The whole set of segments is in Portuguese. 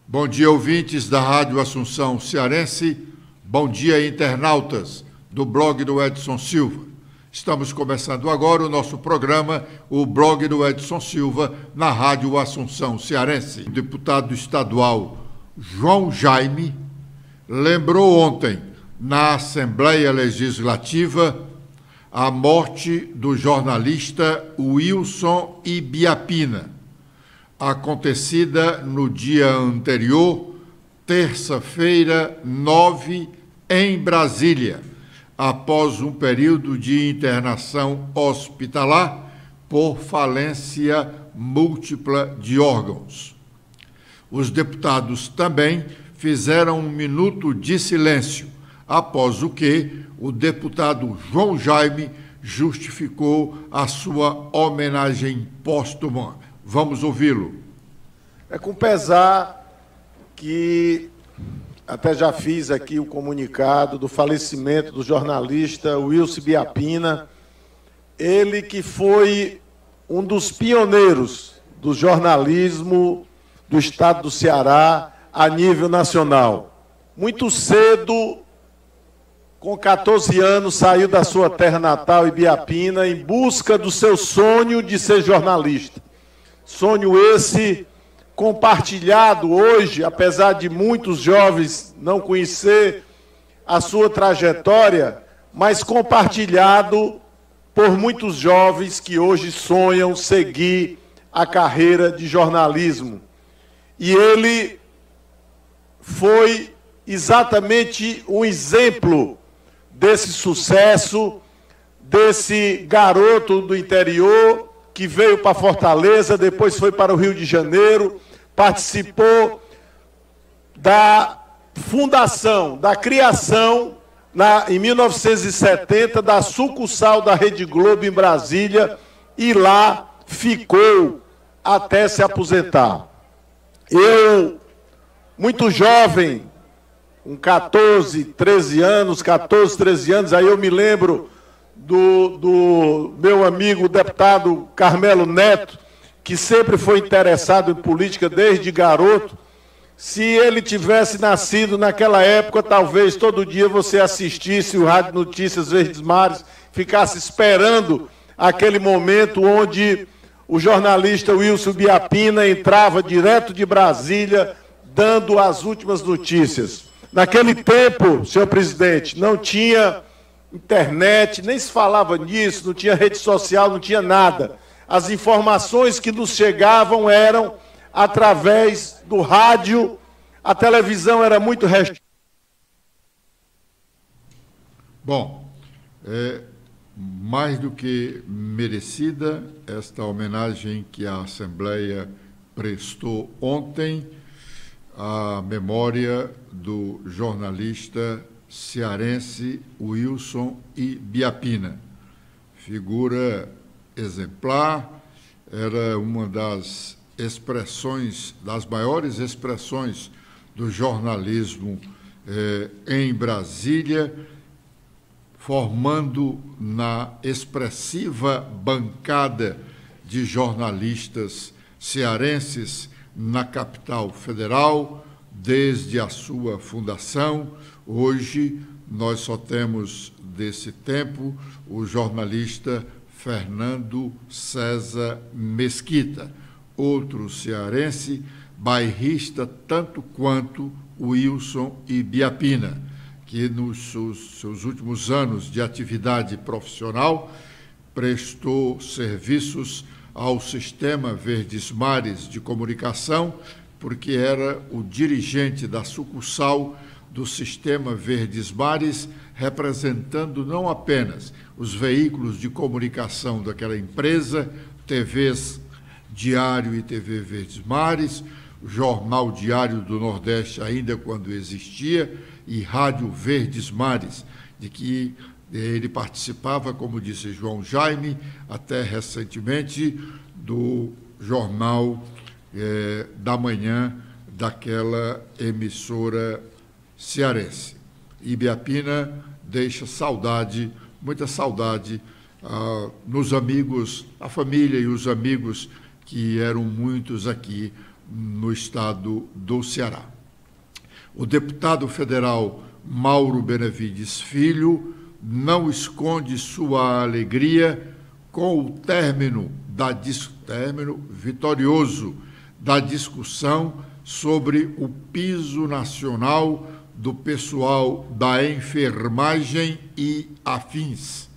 Bom dia, ouvintes da Rádio Assunção Cearense. Bom dia, internautas do blog do Edson Silva. Estamos começando agora o nosso programa, o blog do Edson Silva, na Rádio Assunção Cearense. O deputado estadual João Jaime lembrou ontem, na Assembleia Legislativa, a morte do jornalista Wilson Ibiapina, acontecida no dia anterior, terça-feira, 9, em Brasília, após um período de internação hospitalar por falência múltipla de órgãos. Os deputados também fizeram um minuto de silêncio, após o que o deputado João Jaime justificou a sua homenagem póstuma. Vamos ouvi-lo. É com pesar que até já fiz aqui o comunicado do falecimento do jornalista Wilson Ibiapina, ele que foi um dos pioneiros do jornalismo do estado do Ceará a nível nacional. Muito cedo, com 14 anos, saiu da sua terra natal, Ibiapina, em busca do seu sonho de ser jornalista. Sonho esse compartilhado hoje, apesar de muitos jovens não conhecer a sua trajetória, mas compartilhado por muitos jovens que hoje sonham seguir a carreira de jornalismo. E ele foi exatamente um exemplo desse sucesso, desse garoto do interior que veio para Fortaleza, depois foi para o Rio de Janeiro, participou da fundação, da criação, em 1970, da sucursal da Rede Globo em Brasília, e lá ficou até se aposentar. Eu, muito jovem, com 14, 13 anos, aí eu me lembro do meu amigo deputado Carmelo Neto, que sempre foi interessado em política desde garoto. Se ele tivesse nascido naquela época, talvez todo dia você assistisse o Rádio Notícias Verdes Mares, ficasse esperando aquele momento onde o jornalista Wilson Ibiapina entrava direto de Brasília, dando as últimas notícias. Naquele tempo, senhor presidente, não tinha internet, nem se falava nisso, não tinha rede social, não tinha nada. As informações que nos chegavam eram através do rádio, a televisão era muito restrita. Bom, mais do que merecida esta homenagem que a Assembleia prestou ontem à memória do jornalista cearense Wilson Ibiapina. Figura exemplar, era uma das expressões, das maiores expressões do jornalismo em Brasília, formando na expressiva bancada de jornalistas cearenses na capital federal, desde a sua fundação. Hoje, nós só temos, desse tempo, o jornalista Fernando César Mesquita, outro cearense, bairrista tanto quanto Wilson Ibiapina, que nos seus últimos anos de atividade profissional prestou serviços ao Sistema Verdes Mares de Comunicação, porque era o dirigente da sucursal do Sistema Verdes Mares, representando não apenas os veículos de comunicação daquela empresa, TVs Diário e TV Verdes Mares, o Jornal Diário do Nordeste, ainda quando existia, e Rádio Verdes Mares, de que ele participava, como disse João Jaime, até recentemente, do Jornal da Manhã daquela emissora cearense. Ibiapina deixa saudade, muita saudade, nos amigos, a família e os amigos que eram muitos aqui no estado do Ceará. O deputado federal Mauro Benevides Filho não esconde sua alegria com o término vitorioso da discussão sobre o piso nacional do pessoal da enfermagem e afins,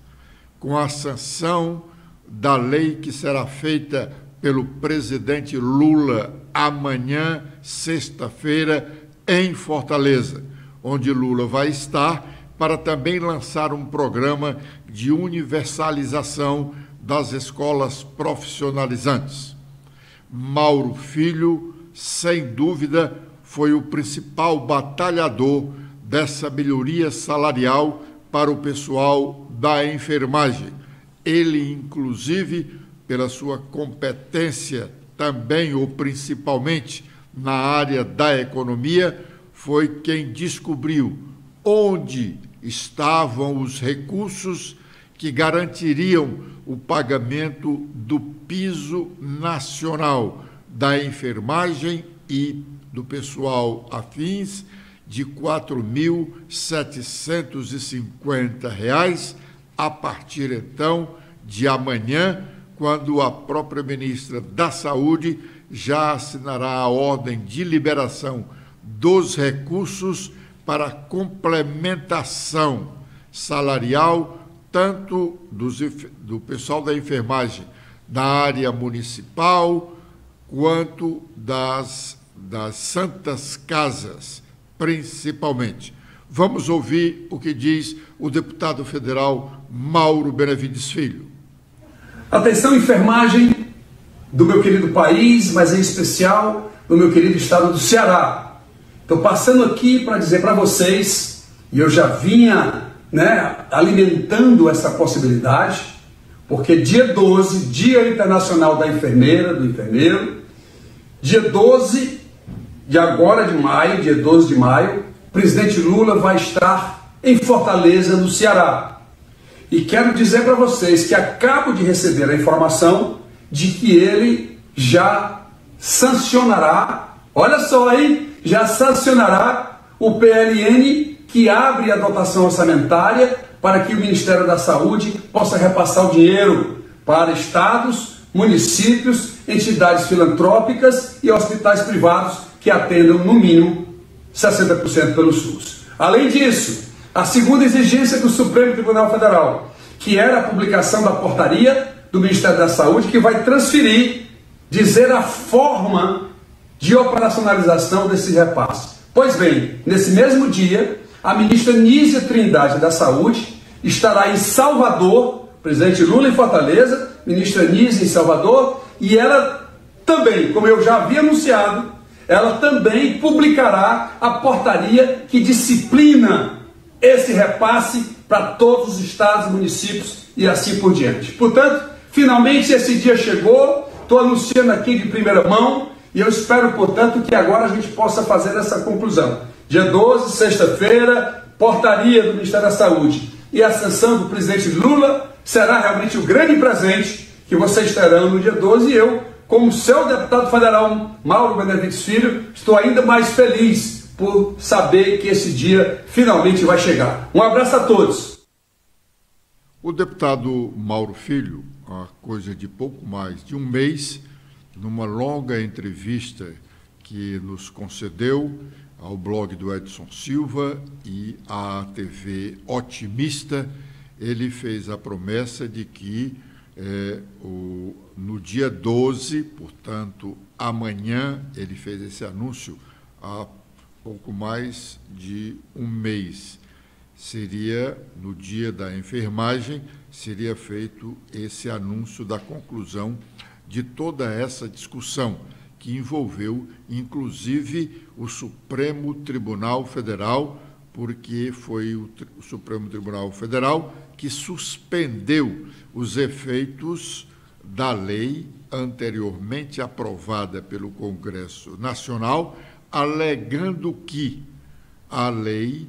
com a sanção da lei que será feita pelo presidente Lula amanhã, sexta-feira, em Fortaleza, onde Lula vai estar para também lançar um programa de universalização das escolas profissionalizantes. Mauro Filho, sem dúvida, foi o principal batalhador dessa melhoria salarial para o pessoal da enfermagem. Ele, inclusive, pela sua competência também ou principalmente na área da economia, foi quem descobriu onde estavam os recursos que garantiriam o pagamento do piso nacional da enfermagem e do pessoal afins de R$ 4.750, a partir, então, de amanhã, quando a própria ministra da Saúde já assinará a ordem de liberação dos recursos para complementação salarial, tanto do pessoal da enfermagem da área municipal, quanto das santas casas, principalmente. Vamos ouvir o que diz o deputado federal Mauro Benevides Filho. Atenção, enfermagem do meu querido país, mas em especial do meu querido estado do Ceará. Estou passando aqui para dizer para vocês, e eu já vinha alimentando essa possibilidade, porque dia 12, Dia Internacional da Enfermeira, do Enfermeiro, dia 12 de maio, dia 12 de maio, o presidente Lula vai estar em Fortaleza, no Ceará. E quero dizer para vocês que acabo de receber a informação de que ele já sancionará, olha só aí, já sancionará o PLN que abre a dotação orçamentária para que o Ministério da Saúde possa repassar o dinheiro para estados, municípios, entidades filantrópicas e hospitais privados que atendam, no mínimo, 60% pelo SUS. Além disso, a segunda exigência do Supremo Tribunal Federal, que era a publicação da portaria do Ministério da Saúde, que vai transferir, dizer a forma de operacionalização desse repasse. Pois bem, nesse mesmo dia, a ministra Nízia Trindade da Saúde estará em Salvador, presidente Lula em Fortaleza, ministra Nízia em Salvador, e ela também, como eu já havia anunciado, ela também publicará a portaria que disciplina esse repasse para todos os estados, municípios e assim por diante. Portanto, finalmente esse dia chegou, estou anunciando aqui de primeira mão, e eu espero, portanto, que agora a gente possa fazer essa conclusão. Dia 12, sexta-feira, portaria do Ministério da Saúde e a sanção do presidente Lula será realmente o grande presente que vocês terão no dia 12, e eu, como seu deputado federal, Mauro Benevides Filho, estou ainda mais feliz por saber que esse dia finalmente vai chegar. Um abraço a todos. O deputado Mauro Filho, há coisa de pouco mais de um mês, numa longa entrevista que nos concedeu ao blog do Edson Silva e à TV Otimista, ele fez a promessa de que no dia 12, portanto, amanhã, ele fez esse anúncio há pouco mais de um mês, seria no dia da enfermagem, seria feito esse anúncio da conclusão de toda essa discussão, que envolveu, inclusive, o Supremo Tribunal Federal, porque foi o Supremo Tribunal Federal que suspendeu os efeitos da lei anteriormente aprovada pelo Congresso Nacional, alegando que a lei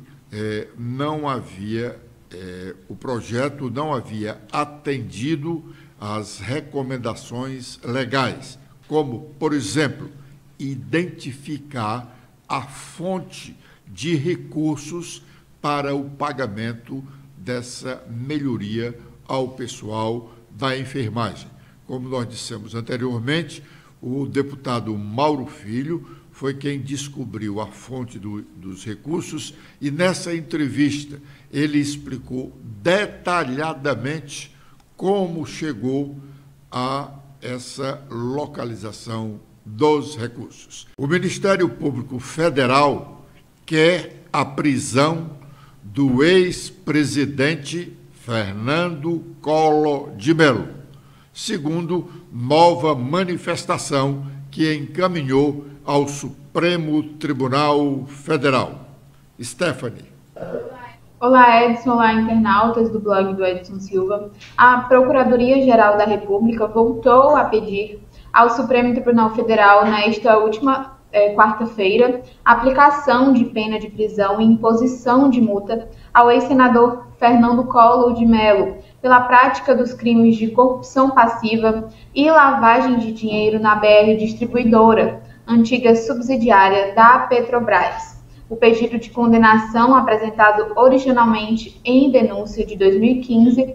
o projeto não havia atendido às recomendações legais, como, por exemplo, identificar a fonte de recursos para o pagamento dessa melhoria ao pessoal da enfermagem. Como nós dissemos anteriormente, o deputado Mauro Filho foi quem descobriu a fonte dos recursos e, nessa entrevista, ele explicou detalhadamente como chegou a essa localização dos recursos. O Ministério Público Federal quer a prisão do ex-presidente Fernando Collor de Mello, segundo nova manifestação que encaminhou ao Supremo Tribunal Federal. Stephanie. Olá, Edson. Olá, internautas do blog do Edson Silva. A Procuradoria-Geral da República voltou a pedir ao Supremo Tribunal Federal, nesta última quarta-feira, a aplicação de pena de prisão e imposição de multa ao ex-senador Fernando Collor de Mello pela prática dos crimes de corrupção passiva e lavagem de dinheiro na BR Distribuidora, antiga subsidiária da Petrobras. O pedido de condenação, apresentado originalmente em denúncia de 2015,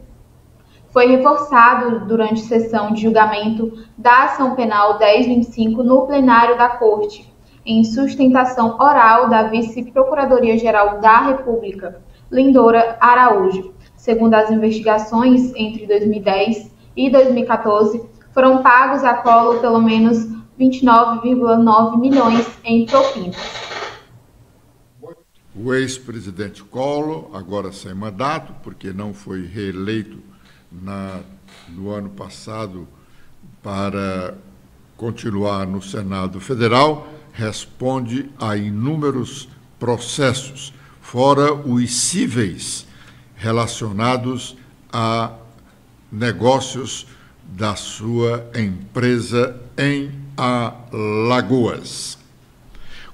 foi reforçado durante sessão de julgamento da Ação Penal 1025 no plenário da Corte, em sustentação oral da Vice-Procuradoria-Geral da República, Lindora Araújo. Segundo as investigações, entre 2010 e 2014, foram pagos a Collor pelo menos 29,9 milhões em propinas. O ex-presidente Collor, agora sem mandato, porque não foi reeleito no ano passado para continuar no Senado Federal, responde a inúmeros processos, fora os cíveis relacionados a negócios da sua empresa em Alagoas.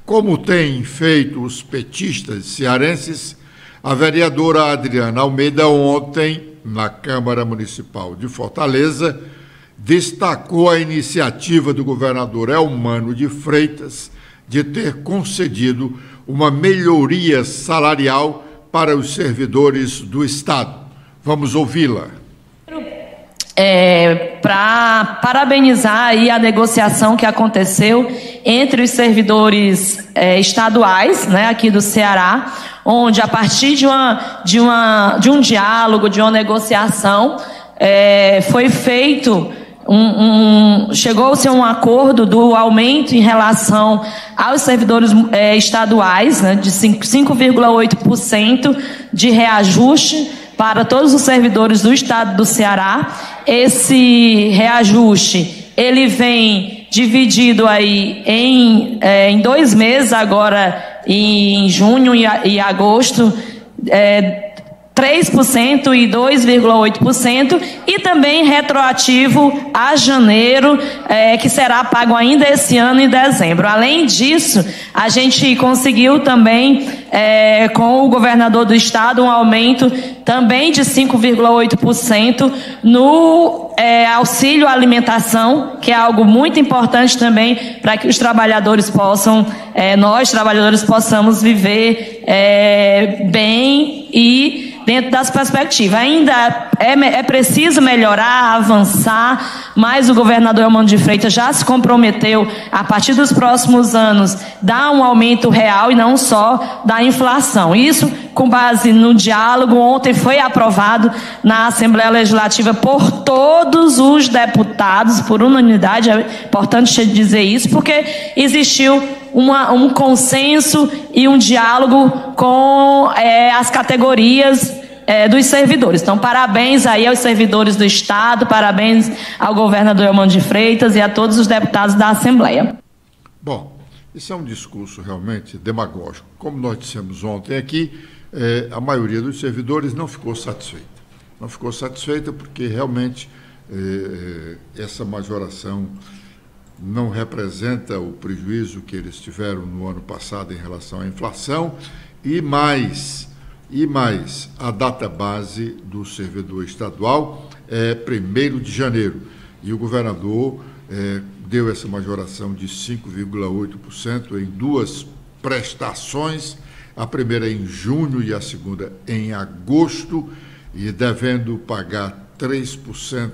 Como têm feito os petistas cearenses, a vereadora Adriana Almeida ontem, na Câmara Municipal de Fortaleza, destacou a iniciativa do governador Elmano de Freitas de ter concedido uma melhoria salarial para os servidores do Estado. Vamos ouvi-la. Para parabenizar aí a negociação que aconteceu entre os servidores estaduais, né, aqui do Ceará, onde a partir de um diálogo, de uma negociação, foi feito chegou-se a um acordo do aumento em relação aos servidores estaduais, né, de 5,8% de reajuste para todos os servidores do estado do Ceará. Esse reajuste, ele vem dividido aí em 2 meses, agora em junho e agosto, 3% e 2,8%, e também retroativo a janeiro, que será pago ainda esse ano em dezembro. Além disso, a gente conseguiu também, com o governador do estado, um aumento também de 5,8% no auxílio alimentação, que é algo muito importante também para que os trabalhadores possam, nós trabalhadores possamos viver bem e dentro das perspectivas. Ainda é preciso melhorar, avançar, mas o governador Elmano de Freitas já se comprometeu, a partir dos próximos anos, dar um aumento real e não só da inflação. Isso com base no diálogo. Ontem foi aprovado na Assembleia Legislativa por todos os deputados, por unanimidade. É importante dizer isso, porque existiu um consenso e um diálogo com as categorias dos servidores. Então, parabéns aí aos servidores do Estado, parabéns ao governador Elmano de Freitas e a todos os deputados da Assembleia. Bom, isso é um discurso realmente demagógico. Como nós dissemos ontem aqui, a maioria dos servidores não ficou satisfeita. Não ficou satisfeita porque realmente essa majoração não representa o prejuízo que eles tiveram no ano passado em relação à inflação, e mais, a data base do servidor estadual é 1º de janeiro, e o governador deu essa majoração de 5,8% em duas prestações, a primeira em junho e a segunda em agosto, e devendo pagar 3%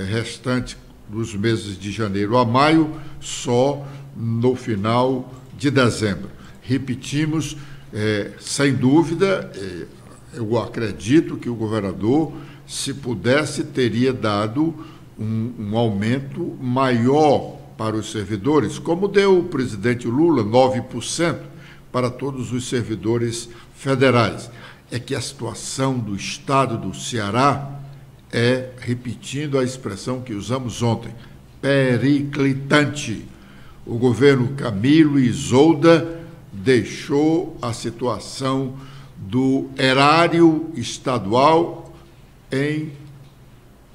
restante dos meses de janeiro a maio, só no final de dezembro. Repetimos, sem dúvida, eu acredito que o governador, se pudesse, teria dado um aumento maior para os servidores, como deu o presidente Lula, 9% para todos os servidores federais. É que a situação do estado do Ceará é, repetindo a expressão que usamos ontem, periclitante. O governo Camilo Isolda deixou a situação do erário estadual em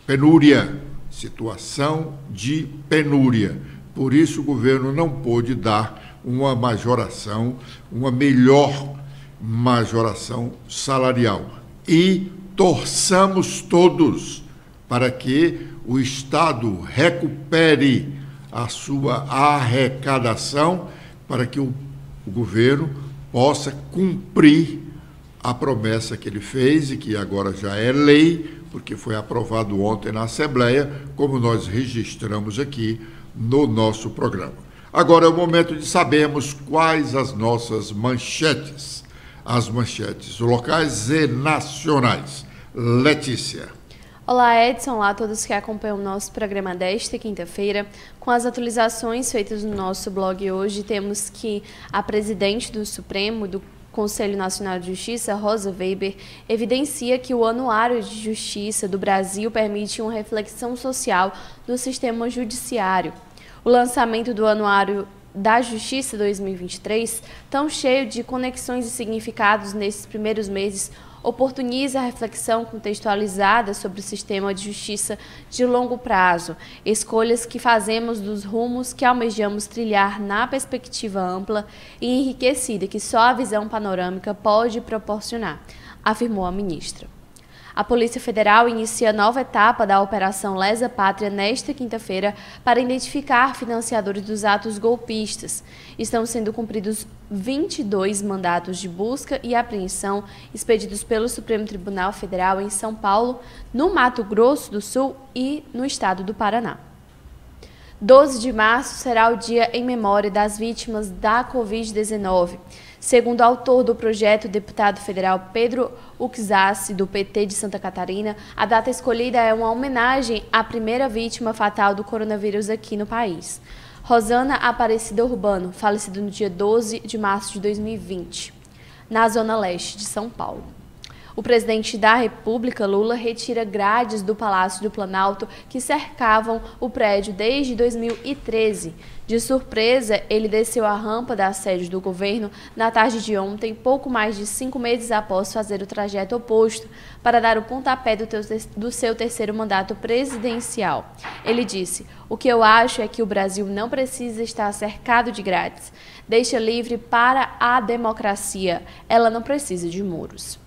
penúria, situação de penúria. Por isso o governo não pôde dar uma majoração, uma melhor majoração salarial. E torçamos todos para que o Estado recupere a sua arrecadação, para que o governo possa cumprir a promessa que ele fez e que agora já é lei, porque foi aprovado ontem na Assembleia, como nós registramos aqui no nosso programa. Agora é o momento de sabermos quais as nossas manchetes, as manchetes locais e nacionais. Letícia. Olá, Edson. Olá a todos que acompanham o nosso programa desta quinta-feira. Com as atualizações feitas no nosso blog hoje, temos que a presidente do Supremo, do Conselho Nacional de Justiça, Rosa Weber, evidencia que o Anuário de Justiça do Brasil permite uma reflexão social do sistema judiciário. O lançamento do Anuário da Justiça 2023, tão cheio de conexões e significados nesses primeiros meses, oportuniza a reflexão contextualizada sobre o sistema de justiça de longo prazo, escolhas que fazemos dos rumos que almejamos trilhar na perspectiva ampla e enriquecida que só a visão panorâmica pode proporcionar, afirmou a ministra. A Polícia Federal inicia nova etapa da Operação Lesa Pátria nesta quinta-feira para identificar financiadores dos atos golpistas. Estão sendo cumpridos 22 mandatos de busca e apreensão expedidos pelo Supremo Tribunal Federal em São Paulo, no Mato Grosso do Sul e no estado do Paraná. 12 de março será o dia em memória das vítimas da Covid-19. Segundo o autor do projeto, o deputado federal Pedro Uczassi, do PT de Santa Catarina, a data escolhida é uma homenagem à primeira vítima fatal do coronavírus aqui no país. Rosana Aparecida Urbano, falecida no dia 12 de março de 2020, na zona leste de São Paulo. O presidente da República, Lula, retira grades do Palácio do Planalto que cercavam o prédio desde 2013. De surpresa, ele desceu a rampa da sede do governo na tarde de ontem, pouco mais de 5 meses após fazer o trajeto oposto, para dar o pontapé do seu terceiro mandato presidencial. Ele disse: "O que eu acho é que o Brasil não precisa estar cercado de grades. Deixa livre para a democracia. Ela não precisa de muros."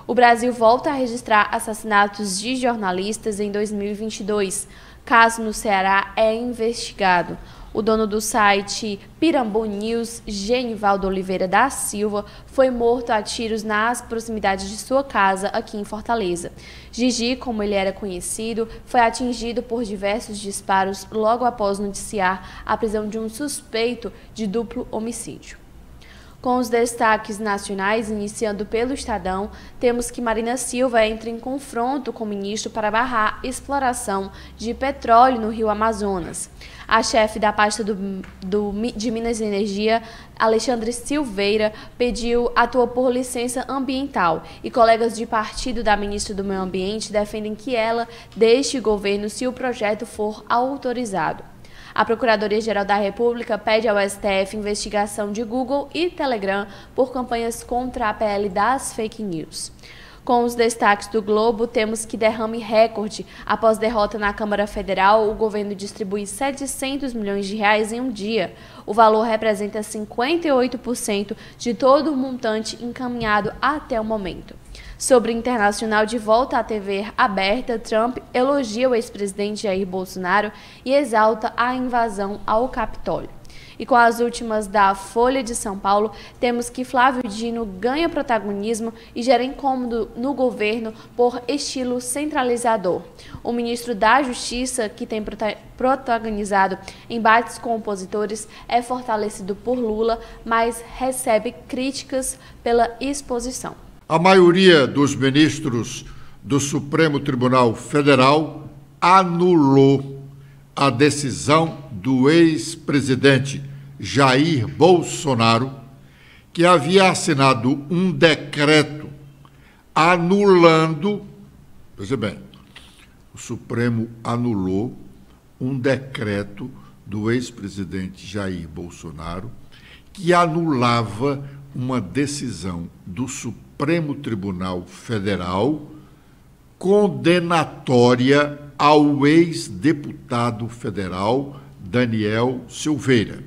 O Brasil volta a registrar assassinatos de jornalistas em 2022. Caso no Ceará é investigado. O dono do site Pirambu News, Genivaldo Oliveira da Silva, foi morto a tiros nas proximidades de sua casa aqui em Fortaleza. Gigi, como ele era conhecido, foi atingido por diversos disparos logo após noticiar a prisão de um suspeito de duplo homicídio. Com os destaques nacionais, iniciando pelo Estadão, temos que Marina Silva entra em confronto com o ministro para barrar exploração de petróleo no Rio Amazonas. A chefe da pasta de Minas e Energia, Alexandre Silveira, atuou por licença ambiental e colegas de partido da ministra do Meio Ambiente defendem que ela deixe o governo se o projeto for autorizado. A Procuradoria-Geral da República pede ao STF investigação de Google e Telegram por campanhas contra a PL das fake news. Com os destaques do Globo, temos que derrame recorde. Após derrota na Câmara Federal, o governo distribui 700 milhões de reais em um dia. O valor representa 58% de todo o montante encaminhado até o momento. Sobre internacional de volta à TV aberta, Trump elogia o ex-presidente Jair Bolsonaro e exalta a invasão ao Capitólio. E com as últimas da Folha de São Paulo, temos que Flávio Dino ganha protagonismo e gera incômodo no governo por estilo centralizador. O ministro da Justiça, que tem protagonizado embates com opositores, é fortalecido por Lula, mas recebe críticas pela exposição. A maioria dos ministros do Supremo Tribunal Federal anulou a decisão do ex-presidente Jair Bolsonaro, que havia assinado um decreto anulando, veja bem, o Supremo anulou um decreto do ex-presidente Jair Bolsonaro que anulava uma decisão do Supremo Tribunal Federal condenatória ao ex-deputado federal Daniel Silveira.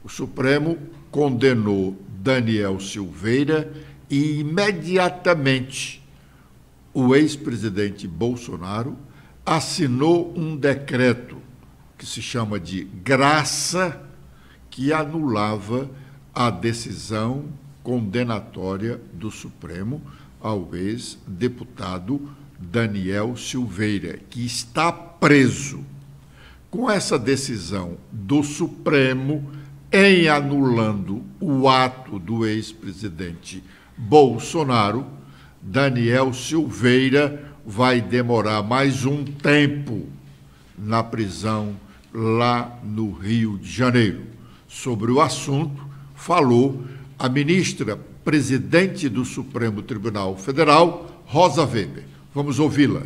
O Supremo condenou Daniel Silveira e imediatamente o ex-presidente Bolsonaro assinou um decreto que se chama de graça, que anulava a decisão condenatória do Supremo ao ex-deputado Daniel Silveira, que está preso. Com essa decisão do Supremo, em anulando o ato do ex-presidente Bolsonaro, Daniel Silveira vai demorar mais um tempo na prisão lá no Rio de Janeiro. Sobre o assunto, falou a ministra presidente do Supremo Tribunal Federal, Rosa Weber. Vamos ouvi-la.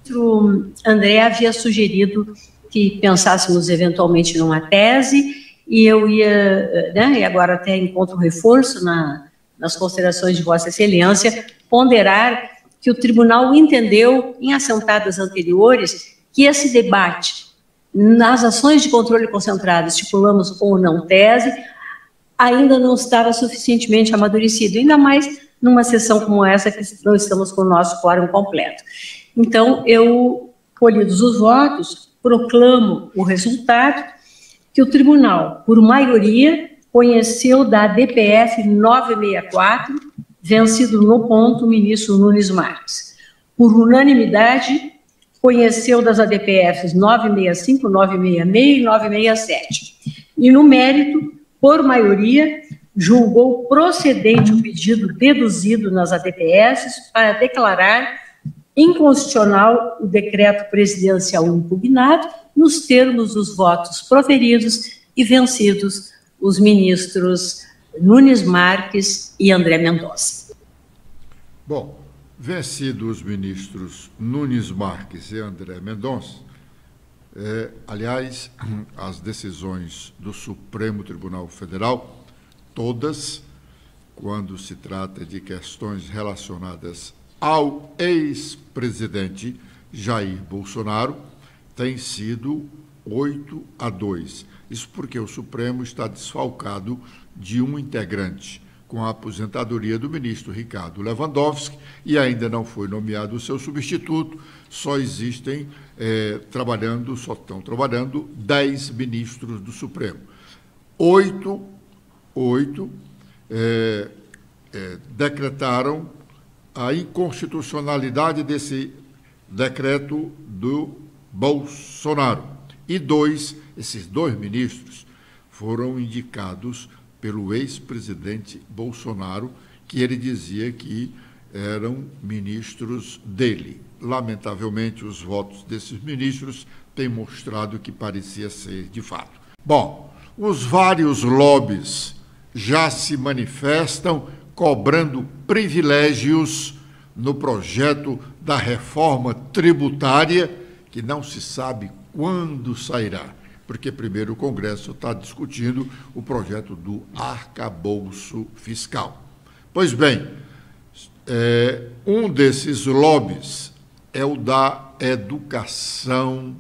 O André havia sugerido que pensássemos eventualmente numa tese, e eu ia, e agora até encontro reforço nas considerações de Vossa Excelência, ponderar que o tribunal entendeu, em assentadas anteriores, que esse debate, nas ações de controle concentrado, estipulamos ou não tese, ainda não estava suficientemente amadurecido, ainda mais numa sessão como essa, que não estamos com o nosso quórum completo. Então, eu, colhidos os votos, proclamo o resultado que o tribunal, por maioria, conheceu da DPF 964, vencido no ponto o ministro Nunes Marques. Por unanimidade, conheceu das ADPFs 965, 966 e 967. E no mérito, por maioria, julgou procedente o pedido deduzido nas ADPFs para declarar inconstitucional o decreto presidencial impugnado nos termos dos votos proferidos e vencidos os ministros Nunes Marques e André Mendonça. Bom, vencidos os ministros Nunes Marques e André Mendonça, aliás, as decisões do Supremo Tribunal Federal, todas, quando se trata de questões relacionadas ao ex-presidente Jair Bolsonaro, têm sido 8-2. Isso porque o Supremo está desfalcado de um integrante, com a aposentadoria do ministro Ricardo Lewandowski, e ainda não foi nomeado o seu substituto. Só estão trabalhando 10 ministros do Supremo. 8 decretaram a inconstitucionalidade desse decreto do Bolsonaro. E esses dois ministros foram indicados pelo ex-presidente Bolsonaro, que ele dizia que eram ministros dele. Lamentavelmente, os votos desses ministros têm mostrado que parecia ser de fato. Bom, os vários lobbies já se manifestam cobrando privilégios no projeto da reforma tributária, que não se sabe quando sairá, porque primeiro o Congresso está discutindo o projeto do arcabouço fiscal. Pois bem, um desses lobbies é o da educação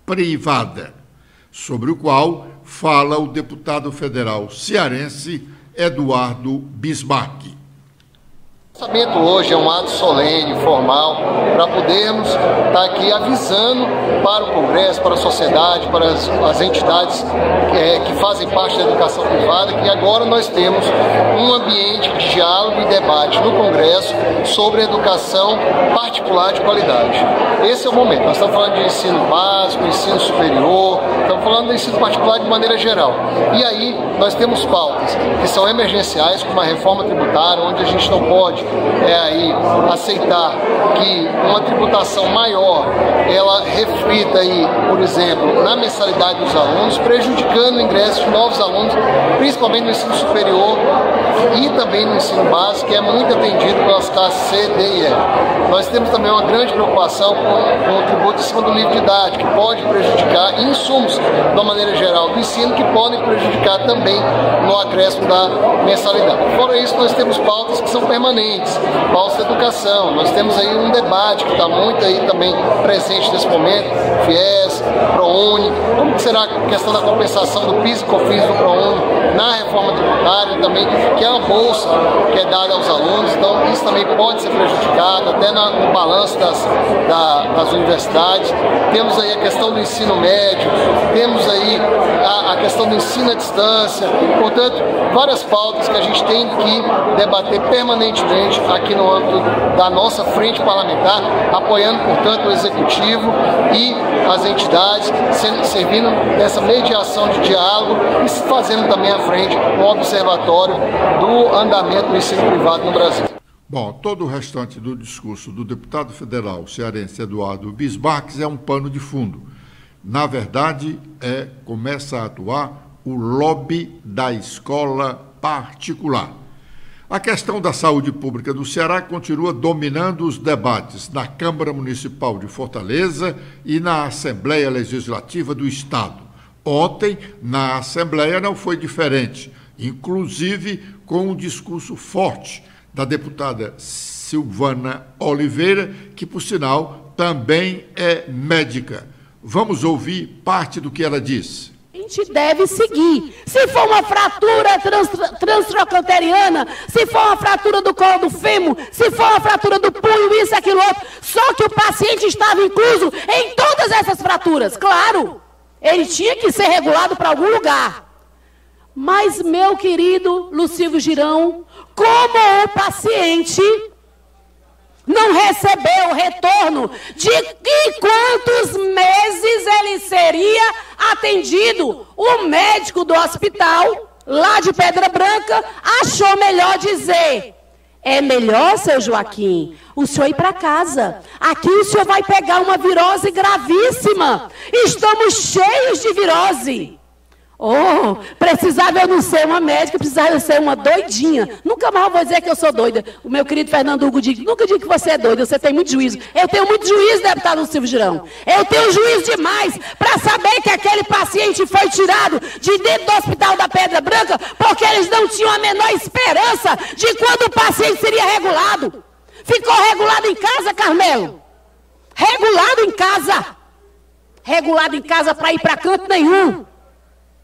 privada, sobre o qual fala o deputado federal cearense Eduardo Bismarck. O lançamento hoje é um ato solene, formal, para podermos estar aqui avisando para o Congresso, para a sociedade, para as entidades que fazem parte da educação privada, que agora nós temos um ambiente de diálogo e debate no Congresso sobre a educação particular de qualidade. Esse é o momento. Nós estamos falando de ensino básico, ensino superior, estamos falando do ensino particular de maneira geral. E aí nós temos pautas que são emergenciais, como a reforma tributária, onde a gente não pode aceitar que uma tributação maior ela reflita aí, por exemplo, na mensalidade dos alunos, prejudicando o ingresso de novos alunos, principalmente no ensino superior e também no ensino básico, que é muito atendido pelas classes C, D e E. Nós temos também uma grande preocupação com o tributo em cima do livro didático, que pode prejudicar insumos, de uma maneira geral, do ensino, que podem prejudicar também no acréscimo da mensalidade. Fora isso, nós temos pautas que são permanentes, pautas da educação. Nós temos aí um debate que está muito aí também presente nesse momento, FIES, ProUni, como que será a questão da compensação do PIS e COFINS do ProUni na reforma tributária também, que é uma bolsa que é dada aos alunos, então isso também pode ser prejudicado, até no balanço das universidades. Temos aí a questão do ensino médio, temos aí a questão do ensino à distância, portanto, várias pautas que a gente tem que debater permanentemente aqui no âmbito da nossa frente parlamentar, apoiando, portanto, o Executivo e as entidades, servindo dessa mediação de diálogo e fazendo também à frente um observatório do andamento do ensino privado no Brasil. Bom, todo o restante do discurso do deputado federal cearense Eduardo Bismarck é um pano de fundo. Na verdade, começa a atuar o lobby da escola particular. A questão da saúde pública do Ceará continua dominando os debates na Câmara Municipal de Fortaleza e na Assembleia Legislativa do Estado. Ontem, na Assembleia, não foi diferente, inclusive com um discurso forte da deputada Silvana Oliveira, que, por sinal, também é médica. Vamos ouvir parte do que ela disse. A gente deve seguir. Se for uma fratura transtrocanteriana, se for uma fratura do colo do fêmur, se for uma fratura do punho, isso, aquilo, outro, só que o paciente estava incluso em todas essas fraturas. Claro, ele tinha que ser regulado para algum lugar. Mas, meu querido Lucílio Girão, como o paciente não recebeu o retorno de quantos meses ele seria atendido, o médico do hospital, lá de Pedra Branca, achou melhor dizer: é melhor, seu Joaquim, o senhor ir para casa. Aqui o senhor vai pegar uma virose gravíssima. Estamos cheios de virose. Oh, precisava eu não ser uma médica, precisava eu ser uma doidinha. Nunca mais vou dizer que eu sou doida. O meu querido Fernando Hugo diz: nunca digo que você é doida, você tem muito juízo. Eu tenho muito juízo, deputado Silvio Girão. Eu tenho juízo demais para saber que aquele paciente foi tirado de dentro do hospital da Pedra Branca porque eles não tinham a menor esperança de quando o paciente seria regulado. Ficou regulado em casa, Carmelo? Regulado em casa. Regulado em casa para ir para canto nenhum.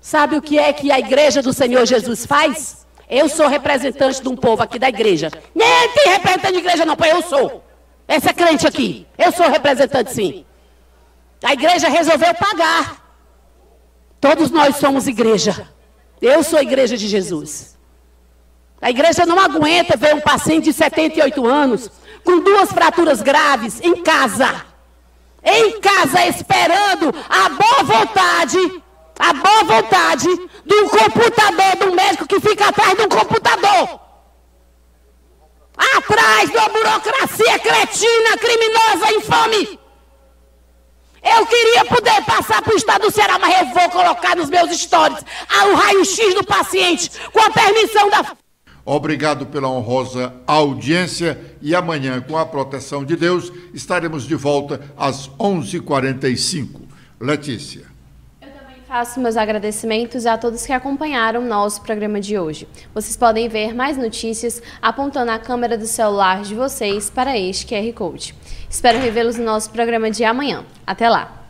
Sabe o que é que a igreja do Senhor Jesus faz? Eu sou representante de um povo aqui da igreja. Nem tem representante de igreja não, pois eu sou. Essa é crente aqui. Eu sou representante, sim. A igreja resolveu pagar. Todos nós somos igreja. Eu sou a igreja de Jesus. A igreja não aguenta ver um paciente de 78 anos com 2 fraturas graves em casa. Em casa, esperando a boa vontade do computador do médico que fica atrás de um computador. Atrás de uma burocracia cretina, criminosa, infame. Eu queria poder passar para o estado do Ceará, mas eu vou colocar nos meus stories o raio-x do paciente com a permissão da... Obrigado pela honrosa audiência e amanhã, com a proteção de Deus, estaremos de volta às 11h45. Letícia. Faço meus agradecimentos a todos que acompanharam o nosso programa de hoje. Vocês podem ver mais notícias apontando a câmera do celular de vocês para este QR Code. Espero revê-los no nosso programa de amanhã. Até lá!